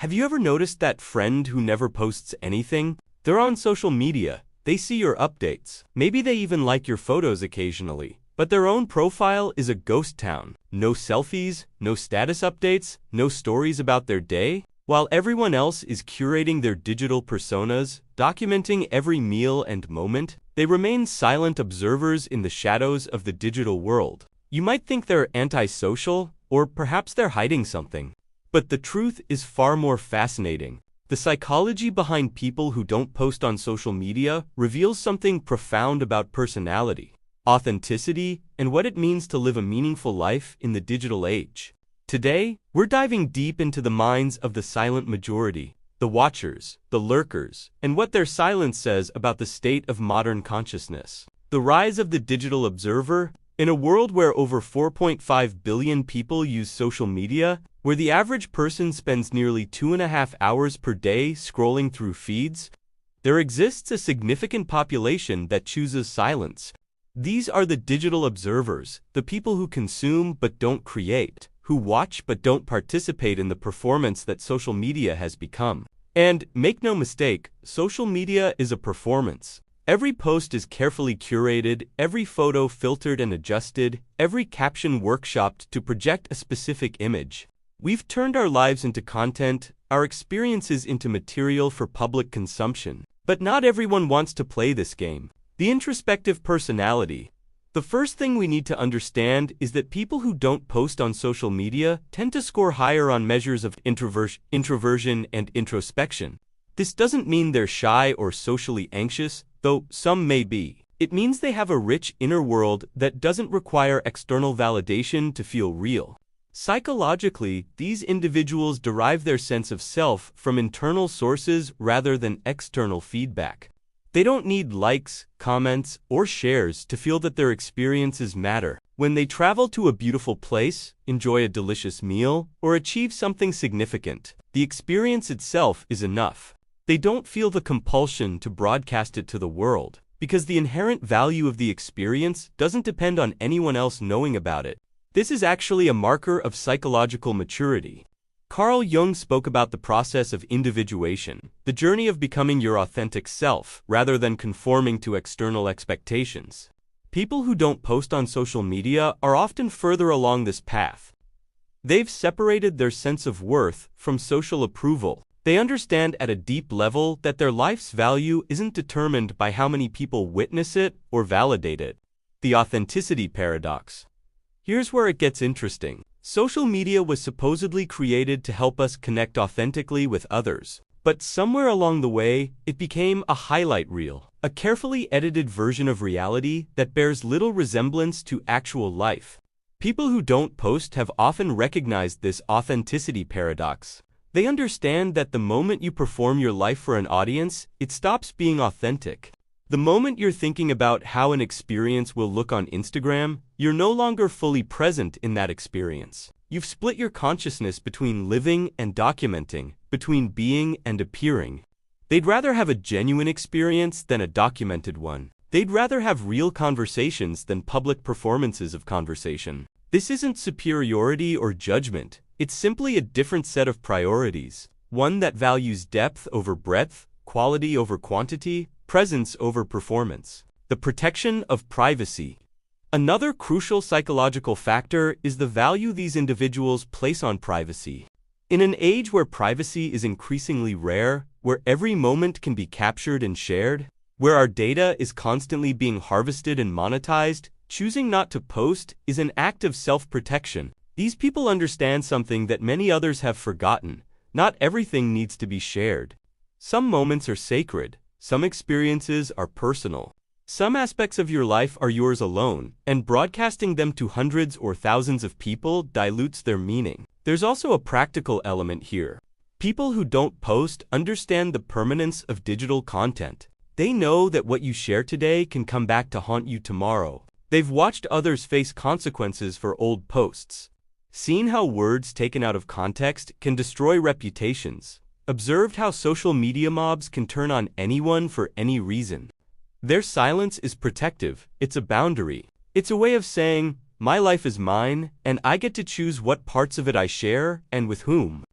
Have you ever noticed that friend who never posts anything? They're on social media, they see your updates, maybe they even like your photos occasionally, but their own profile is a ghost town. No selfies, no status updates, no stories about their day. While everyone else is curating their digital personas, documenting every meal and moment, they remain silent observers in the shadows of the digital world. You might think they're antisocial, or perhaps they're hiding something. But the truth is far more fascinating. The psychology behind people who don't post on social media reveals something profound about personality, authenticity, and what it means to live a meaningful life in the digital age. Today, we're diving deep into the minds of the silent majority, the watchers, the lurkers, and what their silence says about the state of modern consciousness. The rise of the digital observer. In a world where over 4.5 billion people use social media, where the average person spends nearly 2.5 hours per day scrolling through feeds, there exists a significant population that chooses silence. These are the digital observers, the people who consume but don't create, who watch but don't participate in the performance that social media has become. And, make no mistake, social media is a performance. Every post is carefully curated, every photo filtered and adjusted, every caption workshopped to project a specific image. We've turned our lives into content, our experiences into material for public consumption. But not everyone wants to play this game. The introspective personality. The first thing we need to understand is that people who don't post on social media tend to score higher on measures of introversion and introspection. This doesn't mean they're shy or socially anxious, though some may be. It means they have a rich inner world that doesn't require external validation to feel real. Psychologically, these individuals derive their sense of self from internal sources rather than external feedback. They don't need likes, comments, or shares to feel that their experiences matter. When they travel to a beautiful place, enjoy a delicious meal, or achieve something significant, the experience itself is enough. They don't feel the compulsion to broadcast it to the world, because the inherent value of the experience doesn't depend on anyone else knowing about it. This is actually a marker of psychological maturity. Carl Jung spoke about the process of individuation, the journey of becoming your authentic self, rather than conforming to external expectations. People who don't post on social media are often further along this path. They've separated their sense of worth from social approval. They understand at a deep level that their life's value isn't determined by how many people witness it or validate it. The authenticity paradox. Here's where it gets interesting. Social media was supposedly created to help us connect authentically with others. But somewhere along the way, it became a highlight reel, a carefully edited version of reality that bears little resemblance to actual life. People who don't post have often recognized this authenticity paradox. They understand that the moment you perform your life for an audience, it stops being authentic. The moment you're thinking about how an experience will look on Instagram, you're no longer fully present in that experience. You've split your consciousness between living and documenting, between being and appearing. They'd rather have a genuine experience than a documented one. They'd rather have real conversations than public performances of conversation. This isn't superiority or judgment. It's simply a different set of priorities. One that values depth over breadth, quality over quantity, presence over performance. The protection of privacy. Another crucial psychological factor is the value these individuals place on privacy. In an age where privacy is increasingly rare, where every moment can be captured and shared, where our data is constantly being harvested and monetized, choosing not to post is an act of self-protection. These people understand something that many others have forgotten. Not everything needs to be shared. Some moments are sacred. Some experiences are personal. Some aspects of your life are yours alone, and broadcasting them to hundreds or thousands of people dilutes their meaning. There's also a practical element here. People who don't post understand the permanence of digital content. They know that what you share today can come back to haunt you tomorrow. They've watched others face consequences for old posts, seen how words taken out of context can destroy reputations, observed how social media mobs can turn on anyone for any reason. Their silence is protective. It's a boundary. It's a way of saying, my life is mine, and I get to choose what parts of it I share and with whom.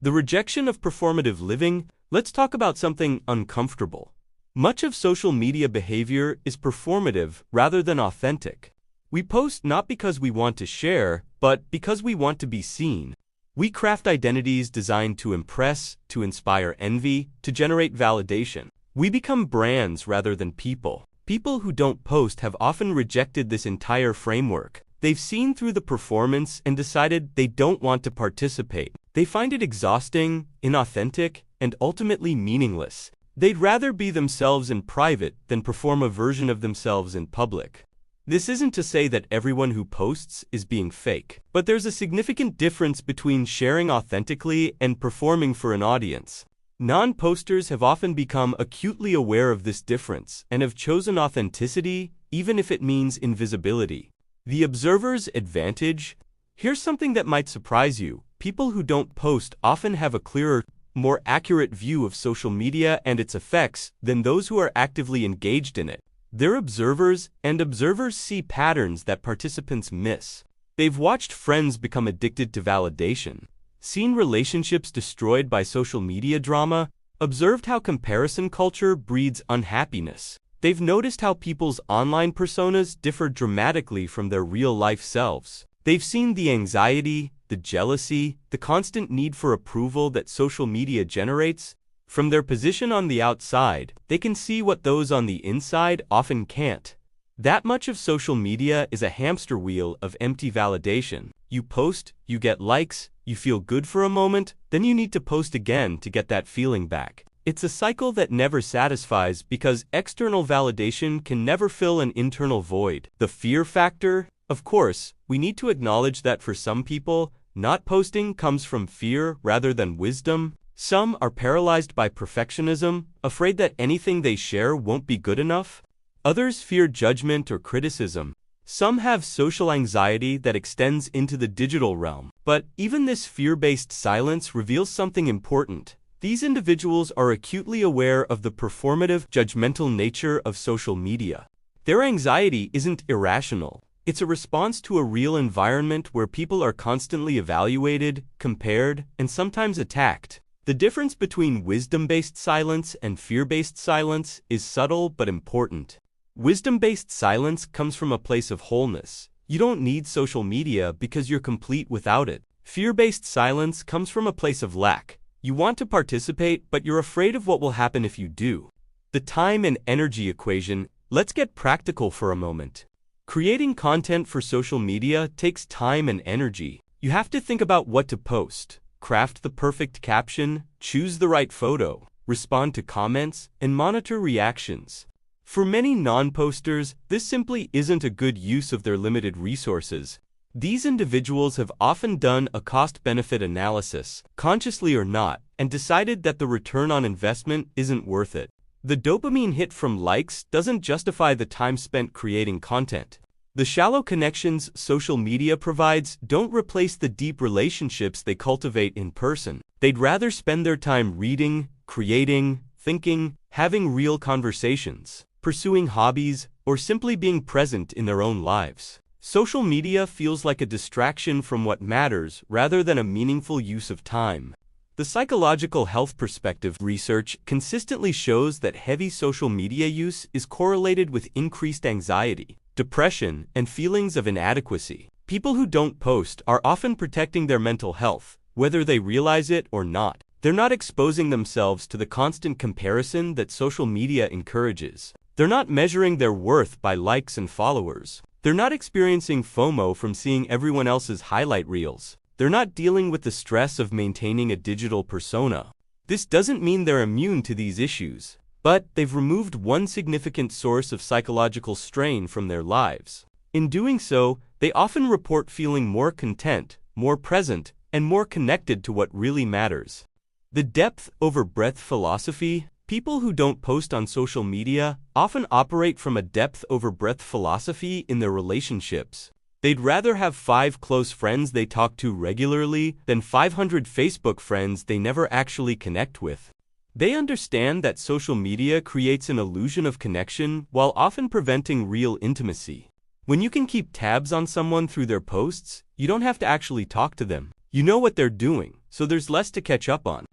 The rejection of performative living. Let's talk about something uncomfortable. Much of social media behavior is performative rather than authentic. We post not because we want to share, but because we want to be seen. We craft identities designed to impress, to inspire envy, to generate validation. We become brands rather than people. People who don't post have often rejected this entire framework. They've seen through the performance and decided they don't want to participate. They find it exhausting, inauthentic, and ultimately meaningless. They'd rather be themselves in private than perform a version of themselves in public. This isn't to say that everyone who posts is being fake, but there's a significant difference between sharing authentically and performing for an audience. Non-posters have often become acutely aware of this difference and have chosen authenticity, even if it means invisibility. The observer's advantage? Here's something that might surprise you. People who don't post often have a clearer, more accurate view of social media and its effects than those who are actively engaged in it. They're observers, and observers see patterns that participants miss. They've watched friends become addicted to validation, seen relationships destroyed by social media drama, observed how comparison culture breeds unhappiness. They've noticed how people's online personas differ dramatically from their real-life selves. They've seen the anxiety, the jealousy, the constant need for approval that social media generates. From their position on the outside, they can see what those on the inside often can't. That much of social media is a hamster wheel of empty validation. You post, you get likes, you feel good for a moment, then you need to post again to get that feeling back. It's a cycle that never satisfies because external validation can never fill an internal void. The fear factor? Of course, we need to acknowledge that for some people, not posting comes from fear rather than wisdom. Some are paralyzed by perfectionism, afraid that anything they share won't be good enough. Others fear judgment or criticism. Some have social anxiety that extends into the digital realm. But even this fear-based silence reveals something important. These individuals are acutely aware of the performative, judgmental nature of social media. Their anxiety isn't irrational. It's a response to a real environment where people are constantly evaluated, compared, and sometimes attacked. The difference between wisdom-based silence and fear-based silence is subtle but important. Wisdom-based silence comes from a place of wholeness. You don't need social media because you're complete without it. Fear-based silence comes from a place of lack. You want to participate, but you're afraid of what will happen if you do. The time and energy equation. Let's get practical for a moment. Creating content for social media takes time and energy. You have to think about what to post, craft the perfect caption, choose the right photo, respond to comments, and monitor reactions. For many non-posters, this simply isn't a good use of their limited resources. These individuals have often done a cost-benefit analysis, consciously or not, and decided that the return on investment isn't worth it. The dopamine hit from likes doesn't justify the time spent creating content. The shallow connections social media provides don't replace the deep relationships they cultivate in person. They'd rather spend their time reading, creating, thinking, having real conversations, pursuing hobbies, or simply being present in their own lives. Social media feels like a distraction from what matters rather than a meaningful use of time. The psychological health perspective research consistently shows that heavy social media use is correlated with increased anxiety, depression, and feelings of inadequacy. People who don't post are often protecting their mental health, whether they realize it or not. They're not exposing themselves to the constant comparison that social media encourages. They're not measuring their worth by likes and followers. They're not experiencing FOMO from seeing everyone else's highlight reels. They're not dealing with the stress of maintaining a digital persona. This doesn't mean they're immune to these issues, but they've removed one significant source of psychological strain from their lives. In doing so, they often report feeling more content, more present, and more connected to what really matters. The depth over breadth philosophy. People who don't post on social media often operate from a depth over breadth philosophy in their relationships. They'd rather have 5 close friends they talk to regularly than 500 Facebook friends they never actually connect with. They understand that social media creates an illusion of connection while often preventing real intimacy. When you can keep tabs on someone through their posts, you don't have to actually talk to them. You know what they're doing, so there's less to catch up on.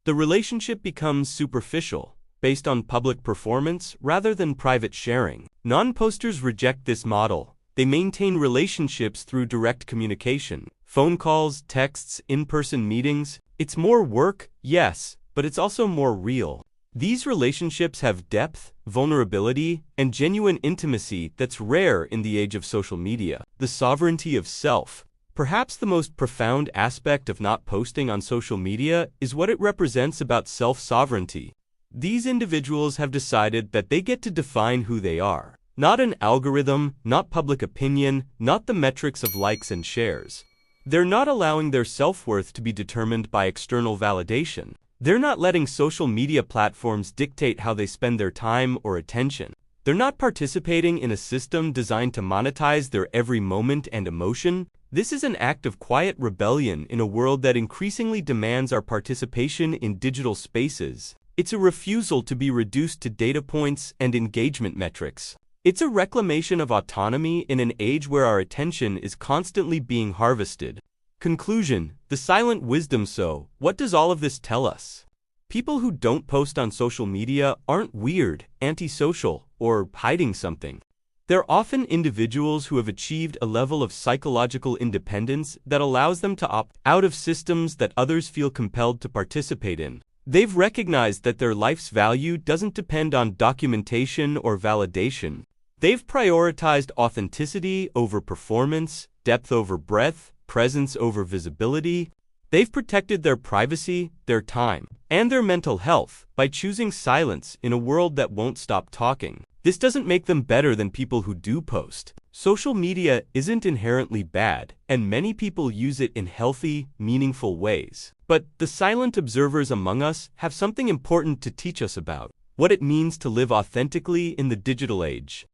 The relationship becomes superficial, based on public performance rather than private sharing. Non-posters reject this model. They maintain relationships through direct communication. Phone calls, texts, in-person meetings. It's more work, yes, but it's also more real. These relationships have depth, vulnerability, and genuine intimacy that's rare in the age of social media. The sovereignty of self. Perhaps the most profound aspect of not posting on social media is what it represents about self-sovereignty. These individuals have decided that they get to define who they are. Not an algorithm, not public opinion, not the metrics of likes and shares. They're not allowing their self-worth to be determined by external validation. They're not letting social media platforms dictate how they spend their time or attention. They're not participating in a system designed to monetize their every moment and emotion. This is an act of quiet rebellion in a world that increasingly demands our participation in digital spaces. It's a refusal to be reduced to data points and engagement metrics. It's a reclamation of autonomy in an age where our attention is constantly being harvested. Conclusion: the silent wisdom. So, what does all of this tell us? People who don't post on social media aren't weird, antisocial, or hiding something. They're often individuals who have achieved a level of psychological independence that allows them to opt out of systems that others feel compelled to participate in. They've recognized that their life's value doesn't depend on documentation or validation. They've prioritized authenticity over performance, depth over breadth, presence over visibility. They've protected their privacy, their time, and their mental health by choosing silence in a world that won't stop talking. This doesn't make them better than people who do post. Social media isn't inherently bad, and many people use it in healthy, meaningful ways. But the silent observers among us have something important to teach us about what it means to live authentically in the digital age.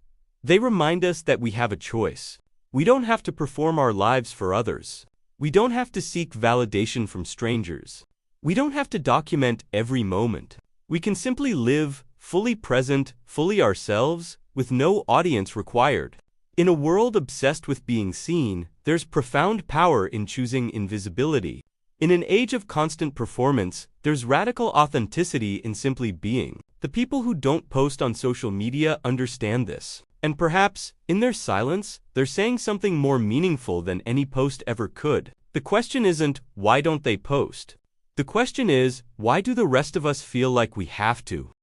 They remind us that we have a choice. We don't have to perform our lives for others. We don't have to seek validation from strangers. We don't have to document every moment. We can simply live, fully present, fully ourselves, with no audience required. In a world obsessed with being seen, there's profound power in choosing invisibility. In an age of constant performance, there's radical authenticity in simply being. The people who don't post on social media understand this. And perhaps, in their silence, they're saying something more meaningful than any post ever could. The question isn't, why don't they post? The question is, why do the rest of us feel like we have to?